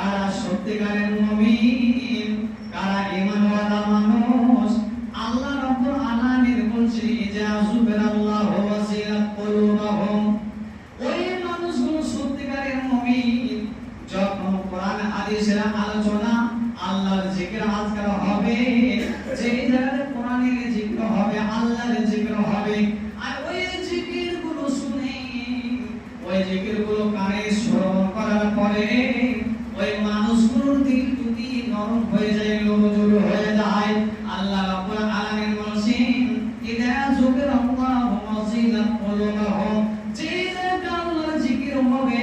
কারা সত্যিকারের মুমিন, কারা ঈমানওয়ালা মানুষ। আল্লাহ রাব্বুল আলামিন বলছে ইজাযুবিরাল্লাহু ওয়াসিলাত কুলুবাহুম, ওই মানুষগুলো সত্যিকারের মুমিন যখন কোরআন হাদিসের আলোচনা আল্লাহর জিকির আজকার হবে, যে জায়গায় কোরআনের জিকির হবে, আল্লাহর জিকির হবে, আর ওই জিকিরগুলো শুনে, ওই জিকিরগুলো কানে শ্রবণ করার পরে ওই মানুষগুলোর দিল যদি নরম হয়ে যায়, নরম হয়ে যায়, আল্লাহ রাব্বুল আলামিন বলেন ইদা যুকিরাল্লাহু ওয়াজিলাত কুলুবুহুম, যে জায়গায় আল্লাহর জিকির হবে,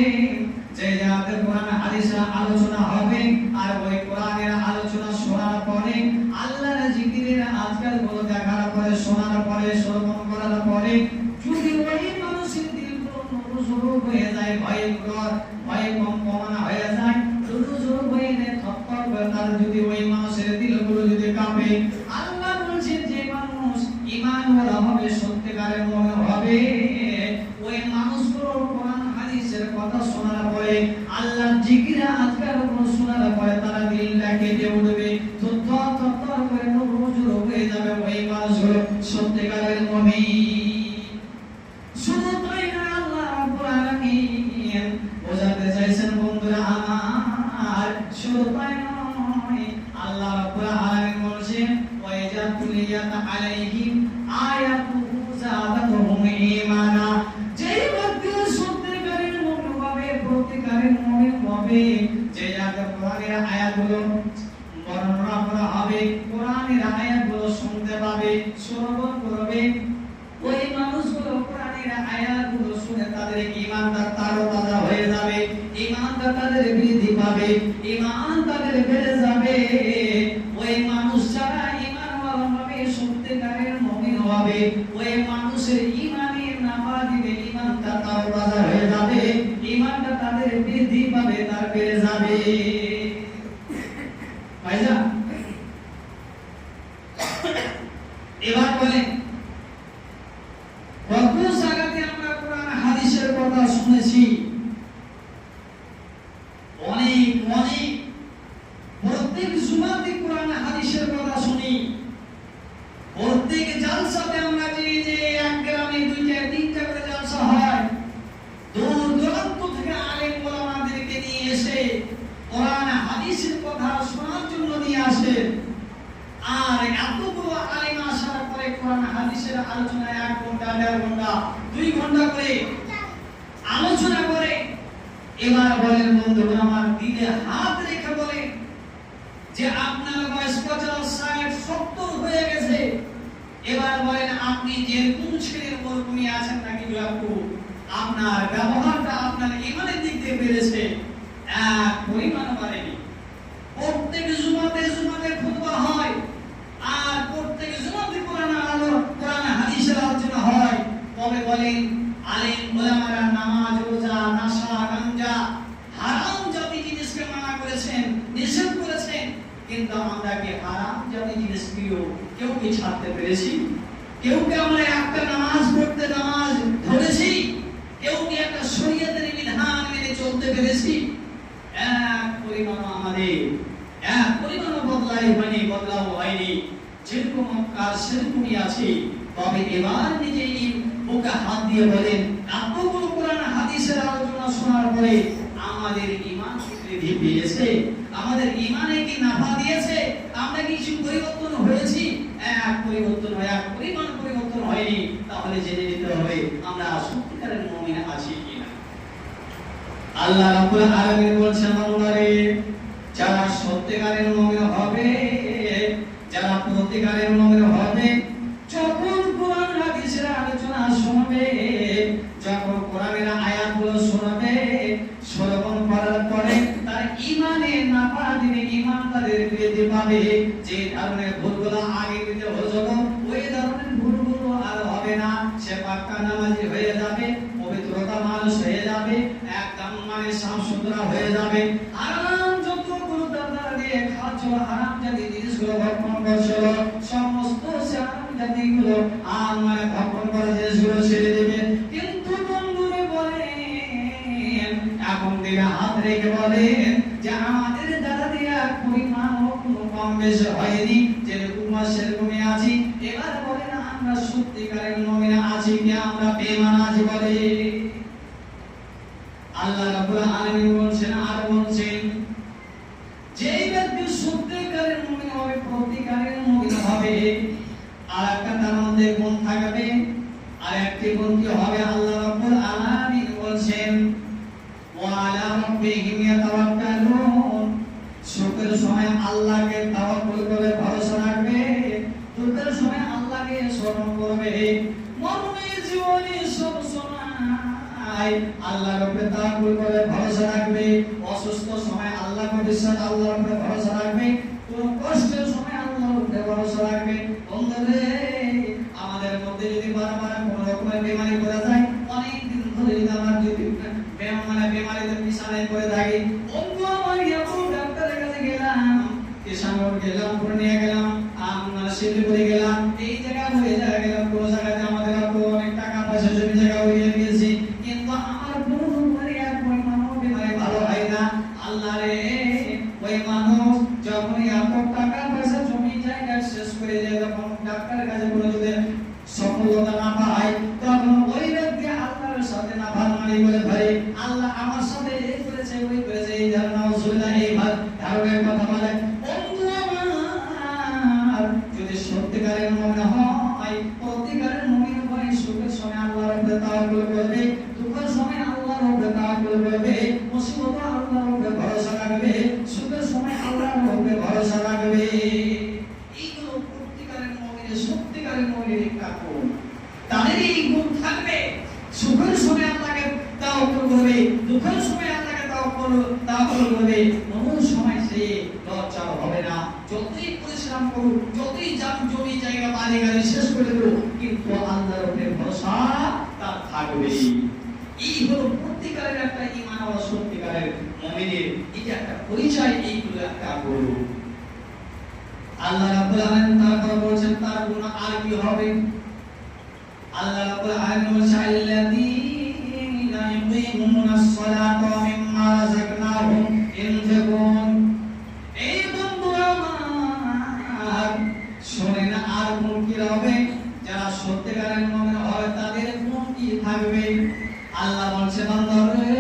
যে জায়গায় কোরআন হাদিসের আলোচনা হবে, আর ওই কোরআনের আলোচনা শোনার পরে আল্লাহর জিকিরের আজকালগুলো দেখার পরে, শোনার পরে, শ্রবণ করার পরে যদি ওই মানুষের দিলগুলো নরম হয়ে যায়, ভয়ে কম্পমান হয়ে যায়, নরম হয়ে যায়, থরথর করে তার যদি ওই মানুষের দিলগুলো যদি কাঁপে, আল্লাহ বলছেন যে মানুষ ঈমানওয়ালা হবে, সত্যিকারের মুমিন হবে, ওই মানুষগুলো কোরআন হাদিসের কথা শোনার পরে, আল্লাহর জিকির আজকালগুলো শোনার পরে তারা দিলটা কেঁপে উঠবে, থরথর করে নরম হয়ে যাবে, ওই মানুষগুলো সত্যিকারের মুমিন। শুধু তাই না, আল্লাহ রাব্বুল আলামিন বোঝাতে চাইছেন বন্ধুরা আমার, শুধু তাই নয়, আল্লাহ রাব্বুল আলামিন বলেছেন ওয়াইজা তুলিয়াত আলাইহিম আয়াতুহু যাদাতুহুম ঈমানা, যেই ব্যক্তি সত্যিকারের মুমিন হবে, প্রত্যেকারের মুমিন হবে, যে যাকে কোরআনের আয়াতগুলো বর্ণনা করা হবে, কোরআনের আয়াতগুলো শুনতে পাবে, শ্রবণ করবে, ওই মানুষগুলো কোরআনের আয়াতগুলো শুনে তাদের ঈমানটা তাজা হয়ে যাবে, ঈমানটা তাদের বৃদ্ধি পাবে, ঈমান তাদের বেড়ে যাবে। ওই মানুষ যারা ঈমানওয়ালা হবে, সত্যিকারের মুমিন হবে, ওই মানুষের ঈমানের নামা দিবে, ঈমানটা তাজা হয়ে যাবে, ঈমানটা তাদের বৃদ্ধি পাবে, তার বেড়ে যাবে। ভাইজান এবার বলেন, কত জায়গাতে আমরা কোরআন হাদিসের কথা শুনেছি, অনেক প্রত্যেক জুমাতে কোরআন হাদিসের কথা শুনি, প্রত্যেক জালসাতে আমরা যে এক গ্রামে 2টা 3টা করে জালসা হয়, দূর দূরান্ত থেকে আলেম ওলামাদেরকে নিয়ে এসে কোরআন হাদিসের কথা শোনার জন্য নিয়ে আসে, আর এতগুলো আলেম আসার পরে কোরআন হাদিসের আলোচনা 1 ঘন্টা 1.5 ঘন্টা 2 ঘন্টা করে আলোচনা করে। এবার বলেন বন্ধুরা আমার, দিলে হাত রেখে বলেন যে আপনার বয়স 50 60 70 হয়ে গেছে, এবার বলেন আপনি যে কোন ছেলের মরকুমি আছেন নাকি আপু, আপনার ব্যবহারটা আপনার ঈমানের দিক দিয়ে বেড়েছে, এক পরিমাণ বাড়েনি। প্রত্যেক জুমাতে খুতবা হয়, আর প্রত্যেক জুমাতে কোরআন হাদিসের আলোচনা হয়, তবে বলেন আলেম ওলামারা নামাজ, রোজা, নাশা, গাঞ্জা, হারাম জাতি জিনিসকে মানা করেছেন, নিষেধ করেছেন, কিন্তু আমরা কি হারাম জাতি জিনিসগুলো কেউ কি ছাড়তে পেরেছি? কেউ কি আমরা একটা নামাজ পড়তে নামাজ ধরেছি? কেউ কি একটা শরীয়তের বিধান মেনে চলতে পেরেছি? এক পরিমাণ আমাদের এক পরিমাণ বদলাও হয়নি, যেরকম কাজ সেরকমই আছে। তবে এবার নিজেই বুকে হাত দিয়ে বলেন, এতগুলো কোরআন হাদিসের আলোচনা শোনার পরে আমাদের ঈমান বৃদ্ধি পেয়েছে, আমাদের ঈমানে কি নাফা দিয়েছে, আমরা কি কিছু পরিবর্তন হয়েছি? এক পরিবর্তন হয়, এক পরিমাণ পরিবর্তন হয়নি। তাহলে জেনে নিতে হবে আমরা সত্যিকারের মুমিন আছি কিনা। আল্লাহ রাব্বুল আলামিন বলছেন, বান্দারে যারা সত্যিকারের মুমিন হবে, যারা প্রত্যেকারের মুমিন হবে, যখন কোরআন হাদিসের আলোচনা শুনবে, যখন কোরআনের আয়াতগুলো শুনবে, শ্রবণ করার পরে তার ঈমানে নাফা দিবে, ঈমান তাদের বৃদ্ধি পাবে। যে ধরনের ভুলগুলো আগে দিতে হতো, ওই ধরনের ভুলগুলো আর হবে না। সে পাক্কা নামাজি হয়ে যাবে, পবিত্রতা মানুষ হয়ে যাবে, একদম মানে সাফ সুতরা হয়ে যাবে। হারাম যতগুলো দাদা দিয়ে খাচ্ছ, হারাম জাতি জিনিসগুলো ভক্ষণ করছিল, সমস্ত হারাম জাতিগুলো আর মানে ভক্ষণ করা জিনিসগুলো ছেড়ে দেবে। কিন্তু বন্ধুরে বলেন, এখন দিকে হাত রেখে বলেন, যে আমাদের দ্বারা দিয়া পরিমাণ কোনো কম বেশি হয়নি, যেরকম সেরকমই আছি। এবার বলেন আমরা সত্যিকারের মুমিন আছি কি আমরা বেঈমান আছি বলে? আল্লাহ রাব্বুল আলামিন বলছেন আর বলছেন যেই ব্যক্তি সত্যিকারের মুমিন হবে, প্রতিকারের মুমিন হবে, আর একটা তার মধ্যে গুণ থাকবে, আর একটি গুণ কি হবে? আল্লাহ রাব্বুল আলামিন বলছেন ওয়া আলা রাব্বিহিম ইয়াতাওয়াক্কালুন, সুখের সময় আল্লাহকে তাওয়াক্কুল করে ভরসা রাখবে, দুঃখের সময় আল্লাহকে স্মরণ করবে, মরণের জীবনে সব সময় আল্লাহর উপরে তাওয়াক্কুল করে ভরসা রাখবে, অসুস্থ সময় আল্লাহকে বিশ্বাস আল্লাহর উপরে ভরসা রাখবে, কোন কষ্টের সময় আল্লাহর উপরে ভরসা রাখবে। বন্ধুরে আমাদের মধ্যে যদি বারবার কোন রকমের বেমারি করা যায়, অনেক দিন ধরে যদি আমরা যদি বেমারিতে বিছানায় পড়ে থাকি, বন্ধু আমার এমন ডাক্তারের কাছে গেলাম, কিষানগর গেলাম, পূর্ণিয়া গেলাম, আমরা শিলিগুড়ি গেলাম, এই জায়গা হয়ে যায় গেলাম, কোন জায়গাতে আমাদের অনেক টাকা পয়সা জমি জায়গা হয়ে গিয়েছে, কিন্তু আমার কোনো আর বেমারি ভালো হয় না। আল্লাহ রে, ওই মানুষ যখন এত টাকা পয়সা জমি জায়গা শেষ করে যায়, তখন ডাক্তারের কাছে কোনো যদি সফলতা না পায়, তখন ওই ব্যক্তি আল্লাহর সাথে না ভালমানি করে ধরে, আল্লাহ আমার সাথে এই করেছে ওই করেছে, এই ধারণা অসুবিধা এই ধারণের কথা বলে। বন্ধু আমার যদি সত্যিকারের মুমিন হয়, প্রতিকারের মুমিন হয়, সুখের সময় আল্লাহর উপরে তাওয়াক্কুল করবে, দুঃখের সময় আল্লাহর উপরে তাওয়াক্কুল করবে, মুসিবতে আল্লাহর উপরে ভরসা রাখবে, সুখের সময় আল্লাহর উপরে ভরসা রাখবে। এইগুলো প্রতিকারের মুমিনের সত্যিকারের মুমিনের একটা গুণ। তাদের এই গুণ থাকবে, সুখের সময় আল্লাহকে তাওয়াক্কুল করবে, দুঃখের সময় আল্লাহকে তাওয়াক্কুল করবে, কোনো সময় সে লজ্জা হবে না। যতই পরিশ্রম করুক, যতই জমি জায়গা বাড়ি গাড়ি শেষ করে দেব, কিন্তু আল্লাহর উপরে ভরসা তার থাকবে। এই হলো প্রত্যেকের একটা ঈমান ও সত্যিকারের মুমিনের এই একটা পরিচয়, এইগুলো একটা গুণ। আল্লাহ রাব্বুল আলামিন তারপর বলেন তার গুণ আর কি হবে? আল্লাহ রাব্বুল আলামিন বলেন আল্লাযীনা ইউকিমুনাস সালাতা ওয়া মিম্মা রাযাকনাহুম ইনফিকুন। এই বন্ধু আমার শুনে না, আর গুণ কি হবে? যারা সত্যিকারের মুমিন হবে তাদের গুণ কি থাকবে? আল্লাহ বলছে বান্দারে,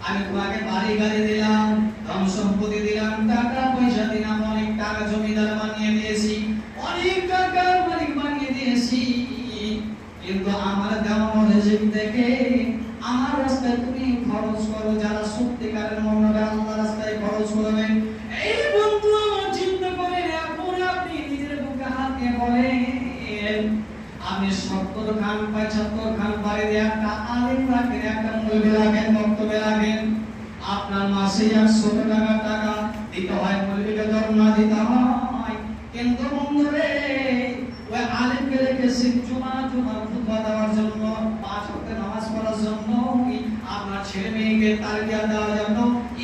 আমি তোমাকে বাড়ি গাড়ি দিলাম, ধন সম্পত্তি দিলাম, টাকা পয়সা দিলাম, অনেক টাকা জমিদার বানিয়ে দিয়েছি, অনেক টাকার মালিক বানিয়ে দিয়েছি, কিন্তু আমার দেওয়া রিজিক থেকে আমার রাস্তায় তুমি খরচ করো। যারা সত্যিকারের মুমিন আল্লাহর রাস্তায় খরচ করবেন, এই বন্ধু আমার চিন্তা করে এখন আপনি নিজের বুকে হাত দিয়ে বলেন, আপনি 70 খান 75 খান বাড়িতে একটা আলিম রাখেন, একটা মুলবি রাখেন, বক্তব্য রাখেন, আপনার মাসে 100 টাকা দিতে হয়, মুলবিকে দরমা দিতে হয়, কিন্তু বন্ধুরে ওই আলিমকে রেখেছি জুমা খুতবা দেওয়ার জন্য, 5 ওয়াক্ত নামাজ পড়ার জন্য, আপনার ছেলে মেয়েকে তারবিয়া দেওয়ার জন্য,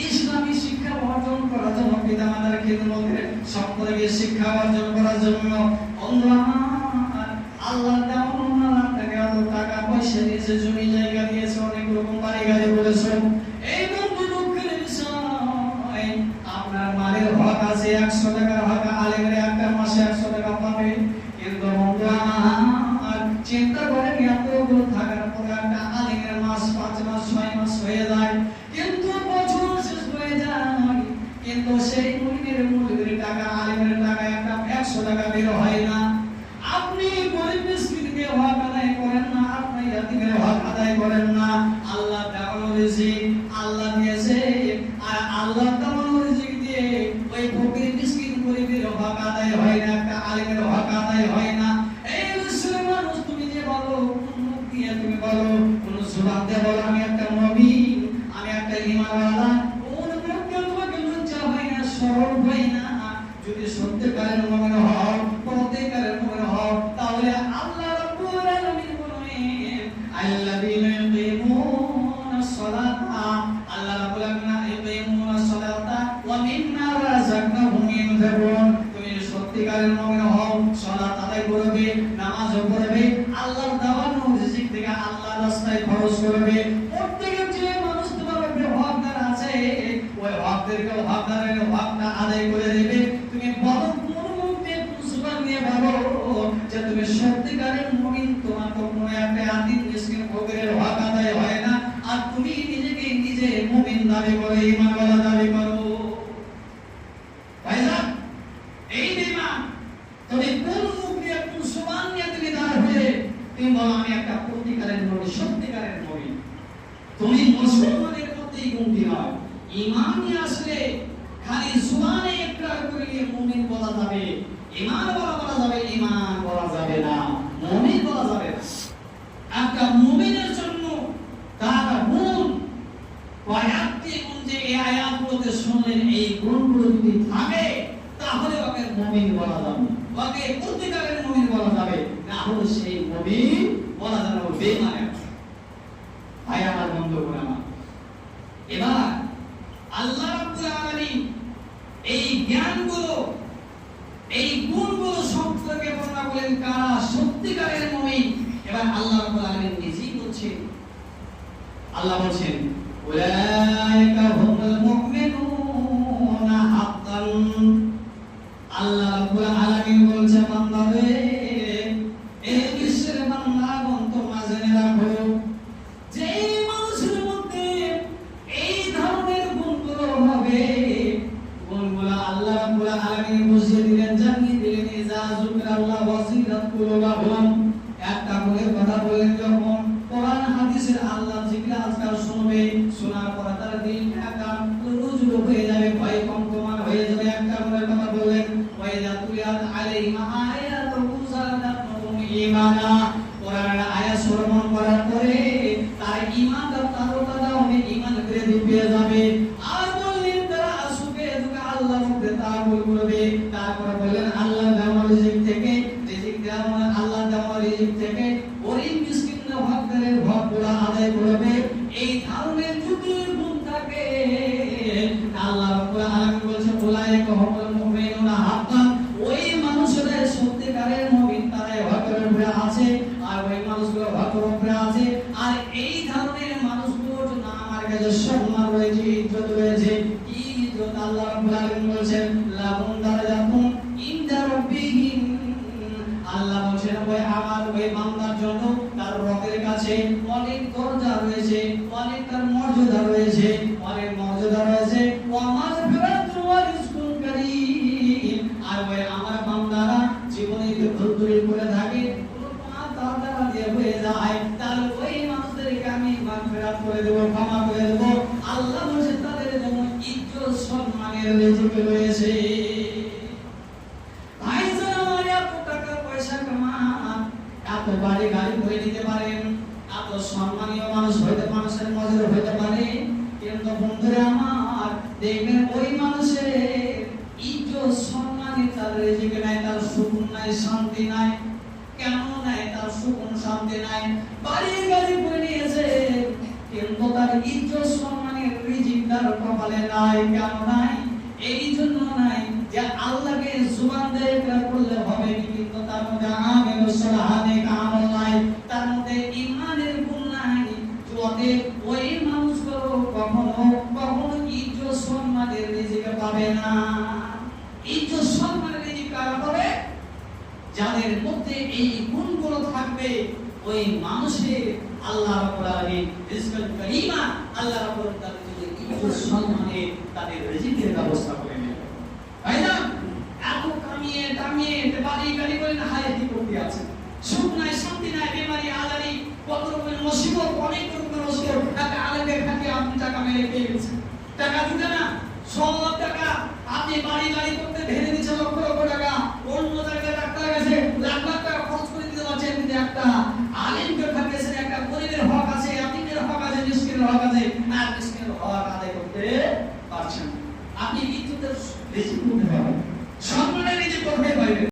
ইসলামী শিক্ষা অর্জন করার জন্য, পিতামাতার খিদমতে সম্পর্কে শিক্ষা অর্জন করার জন্য। বন্ধু আমার আল্লাহ দেওয়া আপনাকে এত টাকা পয়সা দিয়েছে, জমি জায়গা দিয়েছে, অনেক রকম বাড়ি গাড়ি বলেছে, এই বন্ধু দুঃখের বিষয় আপনার মালের হক আছে, 100 টাকার হক আলেমের একটা মাসে 100 টাকা পাবে, কিন্তু বন্ধু আমার চিন্তা করেন এতগুলো থাকার পরে একটা আলেমের মাস 5 মাস 6 মাস হয়ে যায়, কিন্তু বছর শেষ হয়ে যায়, কিন্তু সেই মুলবির টাকা আলেমের টাকা একটা 100 টাকা বের হয় না। আপনি গরিব মিসকিনকে হক আদায় করেন না, আপনি ইয়াতীমের হক আদায় করেন না। আল্লাহ দেওয়ানো রিজিক আল্লাহ দিয়েছে, আর আল্লাহ দেওয়ানো রিজিক দিয়ে ওই ফকির মিসকিন গরিবের হক আদায় হয় না, একটা আলেমের হক আদায় হয় না। এই মুসলিম মানুষ তুমি যে বলো, কোন মুখ দিয়ে তুমি বলো, কোন জবান দিয়ে বলো আমি একটা নবী, আমি একটা ঈমানওয়ালা, কোন মুখ দিয়ে তোমাকে লজ্জা হয় না, শরম হয় না? যদি সত্যিকারের মুমিন হও, প্রত্যেকের মুমিন হও, তাহলে আল্লাহ রাব্বুল আলামিন বলেন আল্লাযীনা ইউকিমুনাস সালাতা, আল্লাহ রাব্বুল আলামিন ইউকিমুনাস সালাতা ওয়া মিম্মা রাযাকনাহুম ইনফিকুন। তুমি সত্যিকারের মুমিন হও, সালাত আদায় করবে, নামাজ পড়বে, আল্লাহর দেওয়ানো রিজিক থেকে আল্লাহর রাস্তায় খরচ করবে। প্রত্যেকের যে মানুষ তোমার উপরে হকদার আছে, ওই হক তাদেরকে হকদারের হকটা আদায় করে দেবে। তুমি বলো কোন মুখে জবান নিয়ে বলো যে তুমি সত্যিকারের মুমিন, তোমার তো কোনো একটা আদিম মিসকিন ফকিরের হক আদায় হয় না, আর তুমি নিজেকে নিজে মুমিন দাবি করো, ঈমানওয়ালা দাবি করো। ভাইজান, এই বেঈমান তুমি কোন মুখ দিয়ে কোন জবান নিয়ে তুমি দাঁড় হয়ে তুমি বলো আমি একটা প্রতিকারের নবী, সত্যিকারের নবী। তুমি মুসলমানের মধ্যে গুণটি হয়, ঈমান নিয়ে আসলে খালি জবানে ইকরার করলে মুমিন বলা যাবে, ঈমান বলা যাবে, ঈমান বলা যাবে না, মুমিন বলা যাবে না। একটা মুমিনের জন্য তার গুণ কয়েকটি গুণ, যে এই আয়াতগুলোতে শুনলেন, এই গুণগুলো যদি থাকে তাহলে ওকে মুমিন বলা যাবে, ওকে প্রতিকারের মুমিন বলা যাবে, না হলে সেই মুমিন বলা যাবে না, বেঈমান। ভাই আমার, বন্ধুগণ আমার, এবার আল্লাহ রাব্বুল আলামিন এই জ্ঞানগুলো, এই গুণগুলো সম্পর্কে বর্ণনা করেন কারা সত্যিকারের মুমিন। এবার আল্লাহ রাব্বুল আলামিন নিজেই বলছেন, আল্লাহ বলছেন উলাইকা হুমুল মুমিনুনা হাক্কান। আল্লাহ রাব্বুল আলামিন বলছেন বান্দারে, এই বিশ্বের বান্দাগণ তোমরা জেনে রাখো যে মানুষের মধ্যে এই ধরনের গুণগুলো হবে, গুণগুলো আল্লাহ রাব্বুল আলামিন বুঝিয়ে দিলেন, জানিয়ে দিলেন। ইজা যুকরাল্লাহ ওয়াজিলাত কুলুবুহুম, একটা করে কথা বলেন যখন কোরআন হাদিসের আল্লাহ জিকির আজকাল শুনবে, শোনার পর তার দিলটা কান রুজু হয়ে যাবে, ভয় কম্পমান হয়ে যাবে। একটা করে কথা বলেন, ওয়াইদা তুলিয়াত আলাইহিম আয়াতুহু যাদাতুহুম ঈমানা, কোরআনের আয়াত শ্রবণ করার পরে তার ঈমানটা তারতাজা হবে, ঈমান বৃদ্ধি পেয়ে যাবে। আর বললেন তারা আসবে দুকা আল্লাহর মধ্যে তাওয়াক্কুল করবে। তারপর বললেন আল্লাহ দেওয়া রিজিক থেকে, রিজিক দেওয়া আল্লাহ দেওয়া রিজিক থেকে গরীব মিসকিনরা হকদারের হকগুলো আদায় করবে। এই ধরনের যদি গুণ থাকে, আল্লাহ রাব্বুল আলামিন বলেছেন উলাইকা হুমুল মুমিনুনা হাক্কান, ওই মানুষরা সত্যিকারের মুমিন, তারাই হকের উপরে আছে, আর ওই মানুষগুলো হকের উপরে আছে। আর এই ধরনের মানুষগুলোর জন্য আমার কাছে সম্মান রয়েছে, ইজ্জত রয়েছে। কি ইজ্জত? আল্লাহ রাব্বুল আলামিন বলেছেন লাহুম দারাজাতুন ইনদা রাব্বিহিম। আল্লাহ বলেন ওই আমার ওই বান্দার জন্য তার রবের কাছে অনেক দরজা রয়েছে, অনেক তার মর্যাদা রয়েছে, অনেক মর্যাদা রয়েছে। ওয়া মাগফিরাতুন ওয়া রিজকুন কারীম। আর ওই আমার বান্দারা জীবনে যদি ভুল করে থাকে, কোনো পাপ তাড়াতাড়ি দিয়ে হয়ে যায়, তাহলে ওই মানুষদেরকে আমি মাগফিরাত করে দেব, ক্ষমা করে দেব। আল্লাহ বলেন তাদের জন্য ইজ্জত সম্মানের রিজিক রয়েছে। এত বাড়ি গাড়ি করে নিতে পারেন, এত সম্মানীয় মানুষ হইতে, মানুষের মর্যাদা হইতে পারে, কিন্তু বন্ধুরা আমার দেখবেন ওই মানুষের ইজ্জত সম্মানই তার রিজিক নাই, তার সুকুন নাই, শান্তি নাই। কেন নাই? তার সুকুন শান্তি নাই, বাড়ি গাড়ি করে নিয়েছে, কিন্তু তার ইজ্জত সম্মানের রিজিক তার কপালে নাই। কেন নাই? এই জন্য নাই যে আল্লাহকে জবান দিয়ে ইকরার করলে হবে, কিন্তু তার মধ্যে আমিলুস সালাহাতিক আমল নাই, তার মধ্যে ঈমানের গুণ নাই। যদি ওই মানুষগুলো কখনো ইজ্জত সম্মানের রিজিক পাবে না। ইজ্জত সম্মানের রিজিক কারা পাবে? যাদের মধ্যে এই গুণগুলো থাকবে, ওই মানুষের আল্লাহ রাব্বুল আলামিন রিজকুল কারীমা, আল্লাহ রাব্বুল আলামিন ইজ্জত সম্মানে তাদের রিজিকের ব্যবস্থা করে নেবেন। ভাইরা, এত কামিয়ে দামিয়ে বাড়ি গাড়ি করে না হায়াতি করতে আছে, সুখ নাই, শান্তি নাই, বেমারি আজারি, কত রকমের মুসিবত, অনেক রকমের মুসিবত। টাকা আলেমের খাতে আপনি টাকা মেরে পেয়ে গেছেন, টাকা দিতে না, সব টাকা আপনি বাড়ি গাড়ি করতে ঢেলে দিচ্ছেন, লক্ষ লক্ষ টাকা অন্য জায়গায় ডাক্তার কাছে লাখ লাখ টাকা খরচ করে দিতে পারছেন, কিন্তু একটা আলেমকে ঠকিয়েছেন, একটা গরিবের হক আছে, আপনিদের হক আছে, মিসকিনের হক আছে, আর মিসকিনের হক আদায় করতে পারছেন। আপনি ইজ্জতের রিজিক করতে পারবেন।